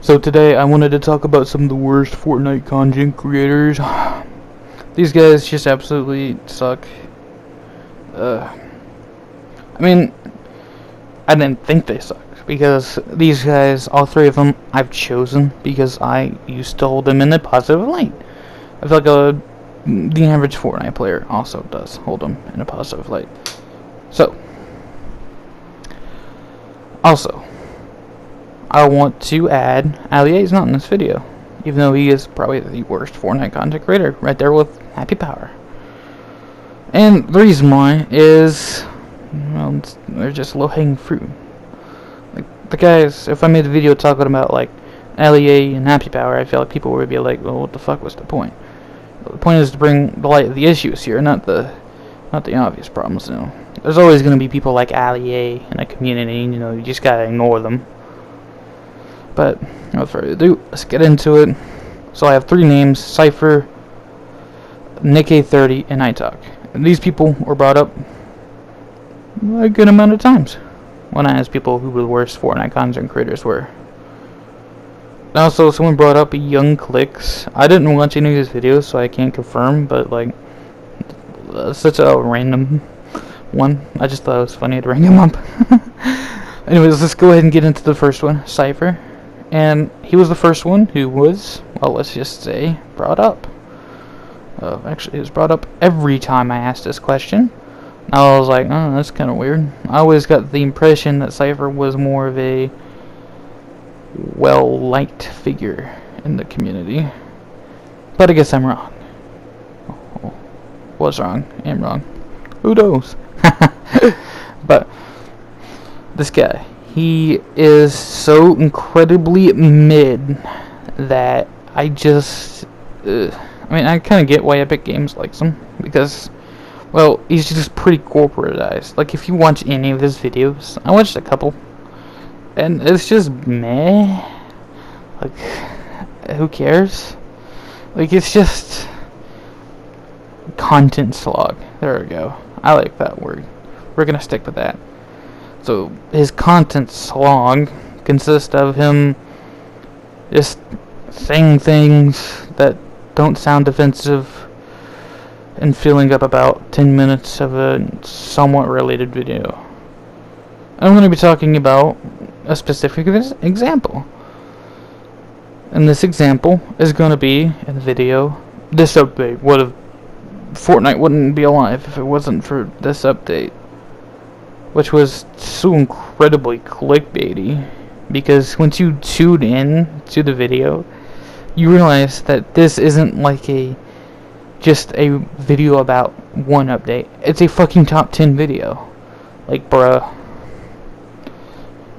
So today I wanted to talk about some of the worst Fortnite content creators. These guys just absolutely suck. I mean, I didn't think they sucked because these guys, all three of them, I've chosen because I used to hold them in a positive light. I feel like the average Fortnite player also does hold them in a positive light. So, also, I want to add, Ali is not in this video, even though he is probably the worst Fortnite content creator, right there with Happy Power. And the reason why is, well, they're just low-hanging fruit. Like, the guys, if I made a video talking about, like, LEA and Happy Power, I feel like people would be like, well, what the fuck was the point? Well, the point is to bring the light of the issues here, not the obvious problems, you know. There's always going to be people like LEA in a community, you know, you just gotta ignore them. But, without further ado, let's get into it. So I have three names: Cypher, Nick30, and iTalk. And these people were brought up a good amount of times when I asked people who the worst Fortnite content creators were. Also, someone brought up Young Clicks. I didn't watch any of his videos, so I can't confirm, but like, such a random one. I just thought it was funny to bring him up. Anyways, let's go ahead and get into the first one, Cypher. And he was the first one who was, well, let's just say, brought up. Actually, it was brought up every time I asked this question. I was like, oh, that's kind of weird. I always got the impression that Cypher was more of a well-liked figure in the community. But I guess I'm wrong. Oh, was wrong. Am wrong. Who knows? But this guy, he is so incredibly mid that I just, I mean, I kind of get why Epic Games likes him, because, well, he's just pretty corporatized. Like, if you watch any of his videos, I watched a couple, and it's just meh. Like, who cares? Like, it's just content slog. There we go. I like that word. We're gonna stick with that. So, his content slog consists of him just saying things that don't sound offensive and filling up about 10 minutes of a somewhat related video. I'm going to be talking about a specific example. And this example is going to be in the video, this update. Fortnite wouldn't be alive if it wasn't for this update. Which was so incredibly clickbaity, because once you tune in to the video, you realize that this isn't like just a video about one update. It's a fucking top 10 video. Like, bruh.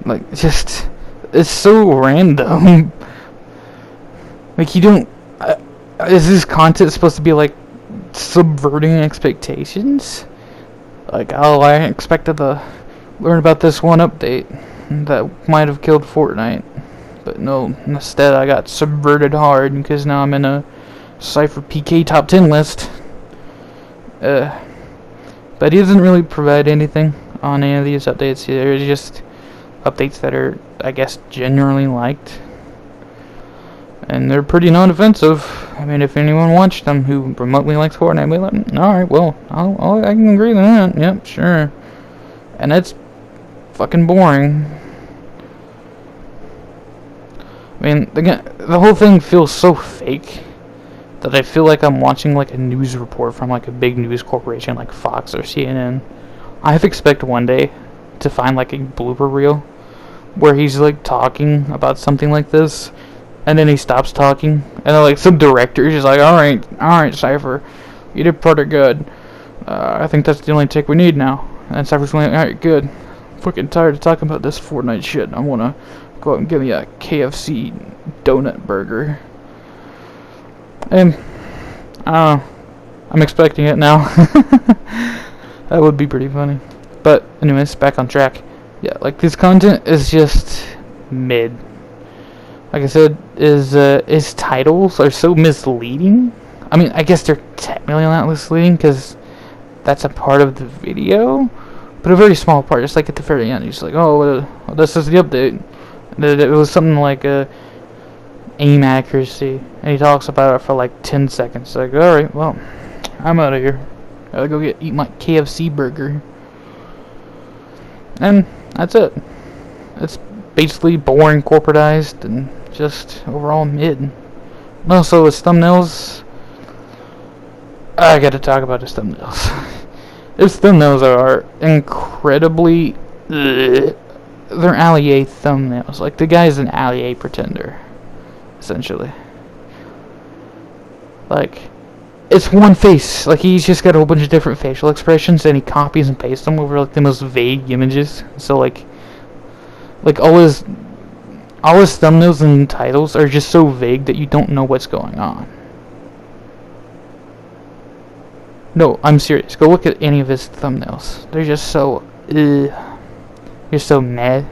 Like, just, it's so random. Like, you don't, is this content supposed to be like subverting expectations? Like, oh, I expected to learn about this one update that might have killed Fortnite. But no, instead I got subverted hard because now I'm in a SypherPk top 10 list. But he doesn't really provide anything on any of these updates. They're just updates that are, I guess, generally liked. And they're pretty non-offensive. I mean, if anyone watched them who remotely likes Fortnite, we like, alright, well, I can agree with that. Yep, sure. And it's fucking boring. I mean, the whole thing feels so fake that I feel like I'm watching like a news report from like a big news corporation like Fox or CNN. I expect one day to find like a blooper reel where he's like talking about something like this, and then he stops talking, and then like some director is just like, alright, Cypher, you did pretty good. I think that's the only take we need now. And Cypher's like, alright, good. Fucking tired of talking about this Fortnite shit. I wanna go out and give me a KFC donut burger. And I don't know, I'm expecting it now. That would be pretty funny. But anyways, back on track. Yeah, like, this content is just mid. Like I said, his titles are so misleading. I mean, I guess they're technically not misleading because that's a part of the video, but a very small part. Just like at the very end, he's like, "Oh, this is the update." It was something like, aim accuracy, and he talks about it for like 10 seconds. Like, alright, well, I'm out of here. Gotta go eat my KFC burger. And that's it. It's basically boring, corporatized, and just overall mid. And also, his thumbnails, I gotta talk about his thumbnails. His thumbnails are incredibly... they're allié thumbnails. Like, the guy's an allié pretender, essentially. Like, it's one face. Like, he's just got a whole bunch of different facial expressions, and he copies and pastes them over, like, the most vague images. So, like all his thumbnails and titles are just so vague that you don't know what's going on. No, I'm serious. Go look at any of his thumbnails. They're just so, you're so mad.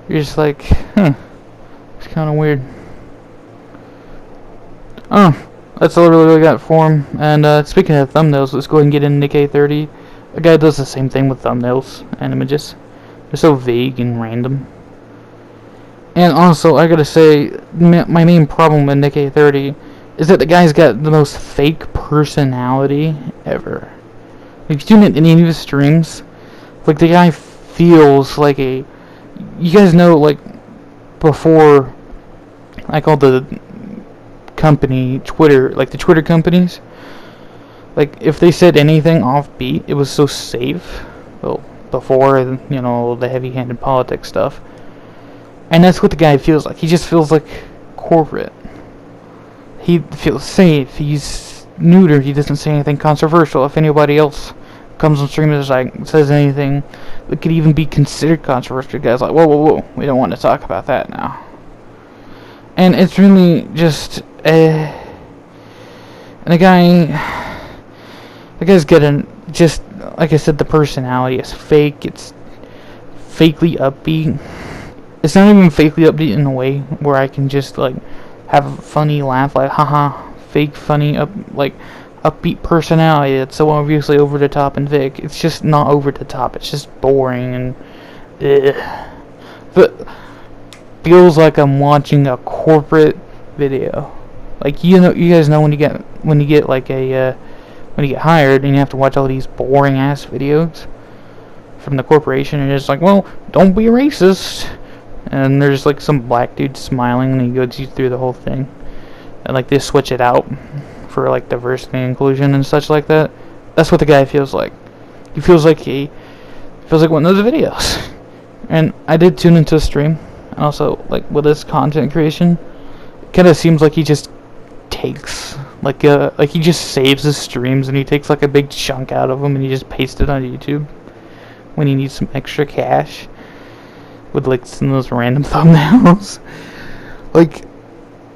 You're just like, it's kind of weird. Oh, that's all I really got for him. And speaking of thumbnails, let's go ahead and get into Nick A30. The guy does the same thing with thumbnails and images. They're so vague and random. And also, I gotta say, my main problem with Nick A30 is that the guy's got the most fake personality ever. If you tune in any of his streams, like, the guy feels like a... You guys know, like, before, like, all the company, Twitter, like, the Twitter companies, like, if they said anything offbeat, it was so safe. Well, before, you know, the heavy-handed politics stuff. And that's what the guy feels like. He just feels like corporate. He feels safe. He's neuter. He doesn't say anything controversial. If anybody else comes on stream and like says anything that could even be considered controversial, the guy's like, whoa, whoa, whoa, we don't want to talk about that now. And it's really just, and the guy's getting, just like I said, the personality is fake. It's fakely upbeat. It's not even fakely upbeat in a way where I can just, like, have a funny laugh, like, haha, fake, funny, upbeat personality. It's so obviously over the top and fake. It's just not over the top. It's just boring and, but feels like I'm watching a corporate video. Like, you guys know when you get like a, when you get hired and you have to watch all these boring ass videos from the corporation, and it's like, well, don't be racist. And there's like some black dude smiling and he goes through the whole thing. And like they switch it out for like diversity and inclusion and such like that. That's what the guy feels like. He feels like one of those videos. And I did tune into a stream. And also, like, with his content creation, it kinda seems like he just takes like he just saves his streams and he takes like a big chunk out of them and he just pastes it on YouTube when he needs some extra cash. With like some of those random thumbnails. Like,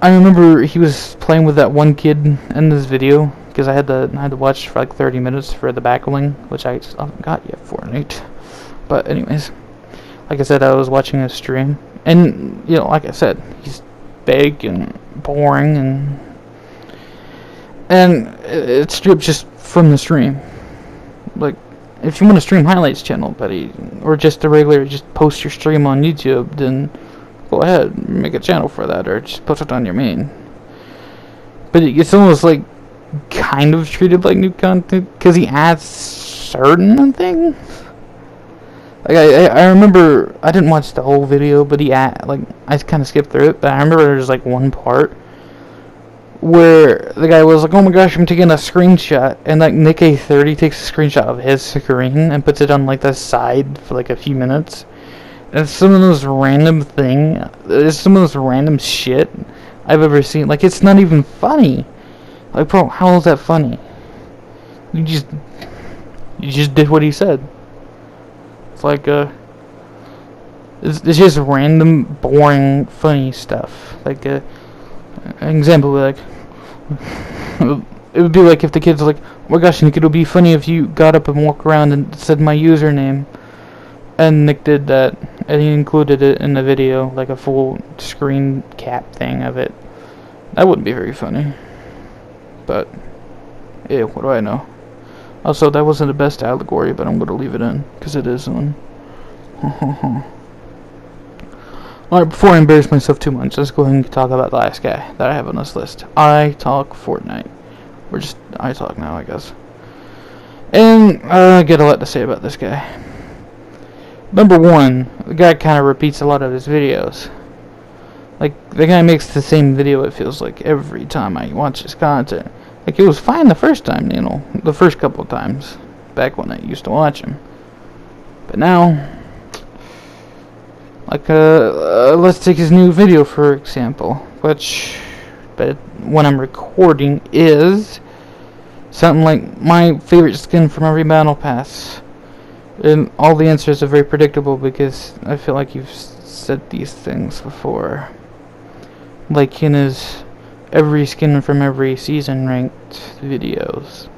I remember he was playing with that one kid in this video because I had to watch for like 30 minutes for the backling, which I just haven't got yet for Fortnite. But anyways, like I said, I was watching a stream, and you know, like I said, he's big and boring, and it's stripped just from the stream. Like, if you want to stream highlights channel, buddy, or just a regular, just post your stream on YouTube, then go ahead, make a channel for that, or just post it on your main. But it's almost like kind of treated like new content because he adds certain things. Like I remember, I didn't watch the whole video, but I kind of skipped through it. But I remember there's like one part where the guy was like, oh my gosh, I'm taking a screenshot, and like Nick A30 takes a screenshot of his screen and puts it on like the side for like a few minutes. And it's some of those random shit I've ever seen. Like, it's not even funny. Like, bro, how is that funny? You just did what he said. It's like it's just random, boring, funny stuff. Like an example, like, it would be like if the kid's like, oh my gosh, Nick, it would be funny if you got up and walked around and said my username. And Nick did that, and he included it in the video, like a full screen cap thing of it. That wouldn't be very funny. But, yeah, what do I know? Also, that wasn't the best allegory, but I'm going to leave it in, because it is one. Alright, before I embarrass myself too much, let's go ahead and talk about the last guy that I have on this list. I talk Fortnite. We're just I talk now, I guess. And I get a lot to say about this guy. Number one, the guy kind of repeats a lot of his videos. Like, the guy makes the same video, it feels like, every time I watch his content. Like, it was fine the first time, you know, the first couple of times, back when I used to watch him. But now, like, let's take his new video, for example, which, but when I'm recording, is something like my favorite skin from every battle pass. And all the answers are very predictable because I feel like you've said these things before. Like in his every skin from every season ranked videos.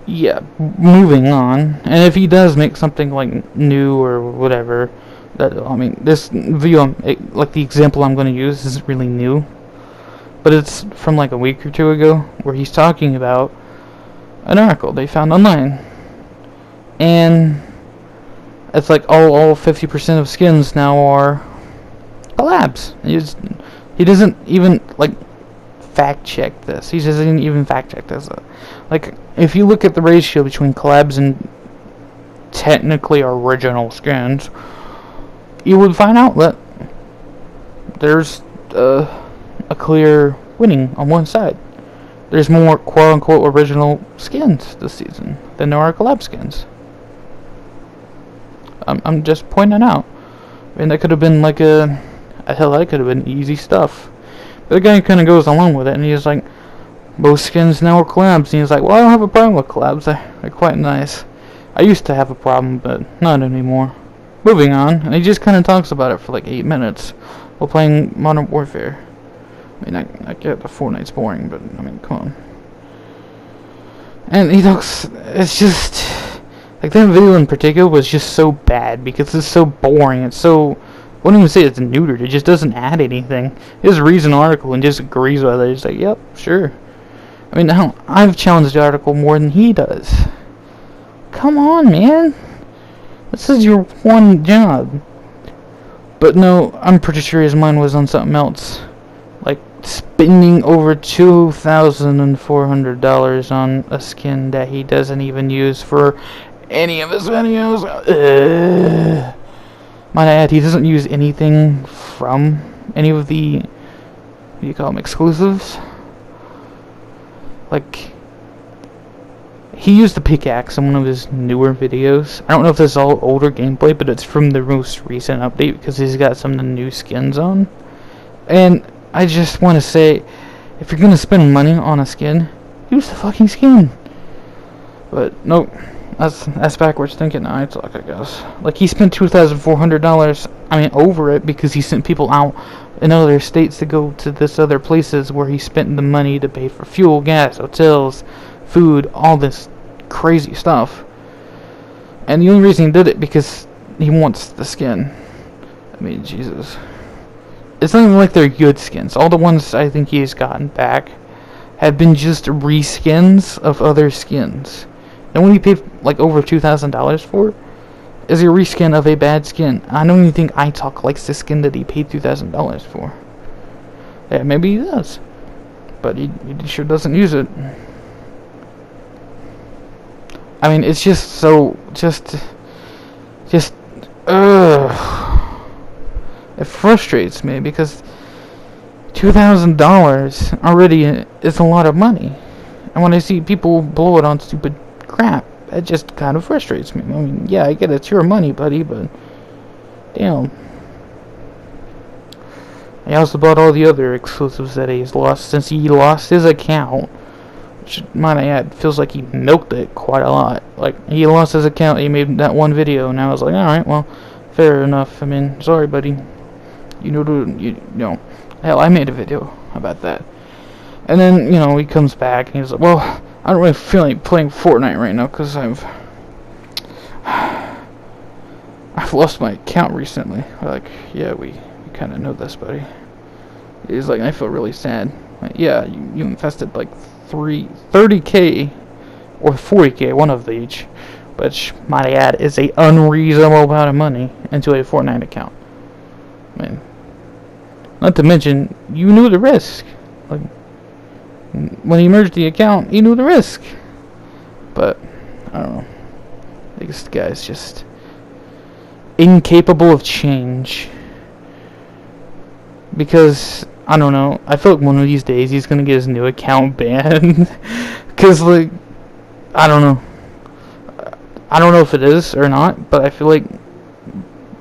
Yeah, moving on. And if he does make something like new or whatever, that I mean, this video, like the example I'm going to use, isn't really new, but it's from like a week or two ago, where he's talking about an article they found online, and it's like all 50% of skins now are collabs. He doesn't even like fact check this. He doesn't even fact check this. Like, if you look at the ratio between collabs and technically original skins, you would find out that there's a clear winning on one side. There's more quote-unquote original skins this season than there are collab skins. I'm just pointing out. I mean, that could have been like hell, that could have been easy stuff. But the guy kind of goes along with it, and he's like, most skins now are collabs. And he's like, well, I don't have a problem with collabs. They're quite nice. I used to have a problem, but not anymore. Moving on, and he just kind of talks about it for like 8 minutes while playing Modern Warfare. I mean, I get the Fortnite's boring, but I mean, come on. And he talks, it's just, like, that video in particular was just so bad because it's so boring. It's so, I wouldn't even say it's neutered, it just doesn't add anything. He just reads an article and just agrees with it. He's like, yep, sure. I mean, now, I've challenged the article more than he does. Come on, man. This is your one job. But no, I'm pretty sure his mind was on something else. Like, spending over $2,400 on a skin that he doesn't even use for any of his videos. Might I add, he doesn't use anything from any of the, what do you call them, exclusives? Like, he used the pickaxe in one of his newer videos. I don't know if this is all older gameplay, but it's from the most recent update because he's got some of the new skins on. And I just want to say, if you're going to spend money on a skin, use the fucking skin. But, nope. That's backwards thinking. I talk, I guess. Like, he spent $2,400, I mean, over it, because he sent people out in other states to go to this other places where he spent the money to pay for fuel, gas, hotels, food, all this crazy stuff. And the only reason he did it because he wants the skin. I mean, Jesus. It's not even like they're good skins. All the ones I think he's gotten back have been just reskins of other skins. And when he paid like over $2,000 for is a reskin of a bad skin. I don't even think iTalk likes the skin that he paid $2,000 for. Yeah, maybe he does, but he sure doesn't use it. I mean, it's just so it frustrates me because $2,000 already is a lot of money, and when I see people blow it on stupid crap, it just kind of frustrates me. I mean, yeah, I get it's your money, buddy, but damn. He also bought all the other exclusives that he's lost since he lost his account, which, might I add, feels like he milked it quite a lot. Like, he lost his account, he made that one video, and I was like, alright, well, fair enough. I mean, sorry, buddy. You know, hell, I made a video about that. And then, you know, he comes back and he's like, well, I don't really feel like playing Fortnite right now because I've lost my account recently. We're like, yeah, we kind of know this, buddy. He's like, I feel really sad. Like, yeah, you invested like 30K or 40K, one of each, which, might I add, is a unreasonable amount of money into a Fortnite account. I mean, not to mention, you knew the risk. Like, when he merged the account, he knew the risk. But, I don't know. I think this guy's just incapable of change. Because, I don't know, I feel like one of these days he's gonna get his new account banned. Because, like, I don't know. I don't know if it is or not, but I feel like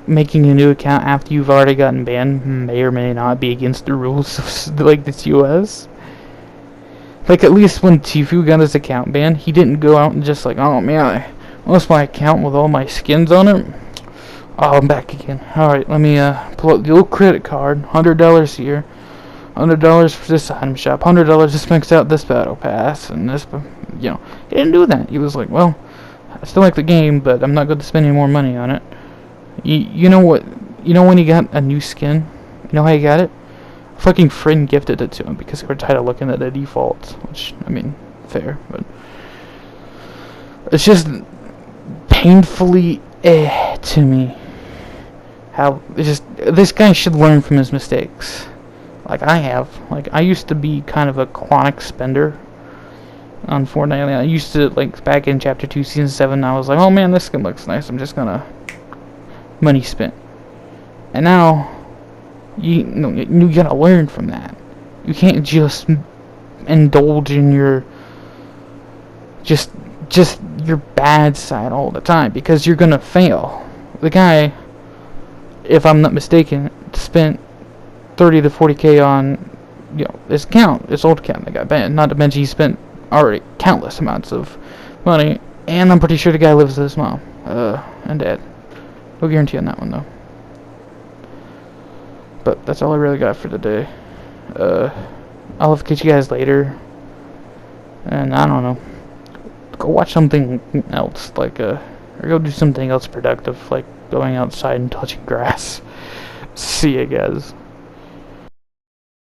making a new account after you've already gotten banned may or may not be against the rules of, like, this US. Like, at least when Tfue got his account banned, he didn't go out and just like, oh man, I lost my account with all my skins on it. Oh, I'm back again. Alright, let me pull up the old credit card. $100 here. $100 for this item shop. $100 to max out this battle pass. And this, you know, he didn't do that. He was like, well, I still like the game, but I'm not going to spend any more money on it. You know what? You know when he got a new skin? You know how he got it? A fucking friend gifted it to him because they were tired of looking at the defaults. Which, I mean, fair, but it's just painfully to me how this guy should learn from his mistakes. Like I have. Like I used to be kind of a chronic spender on Fortnite. I used to, like, back in Chapter 2, Season 7, I was like, oh man, this skin looks nice, I'm just gonna money spent. And now, you gotta learn from that. You can't just indulge in your, just your bad side all the time, because you're gonna fail. The guy, if I'm not mistaken, spent 30 to 40k on, you know, his account, his old account that got banned. Not to mention he spent already countless amounts of money, and I'm pretty sure the guy lives with his mom and dad. No guarantee on that one though. But that's all I really got for today. I'll catch you guys later, and I don't know, go watch something else, like or go do something else productive, like going outside and touching grass. See ya, guys.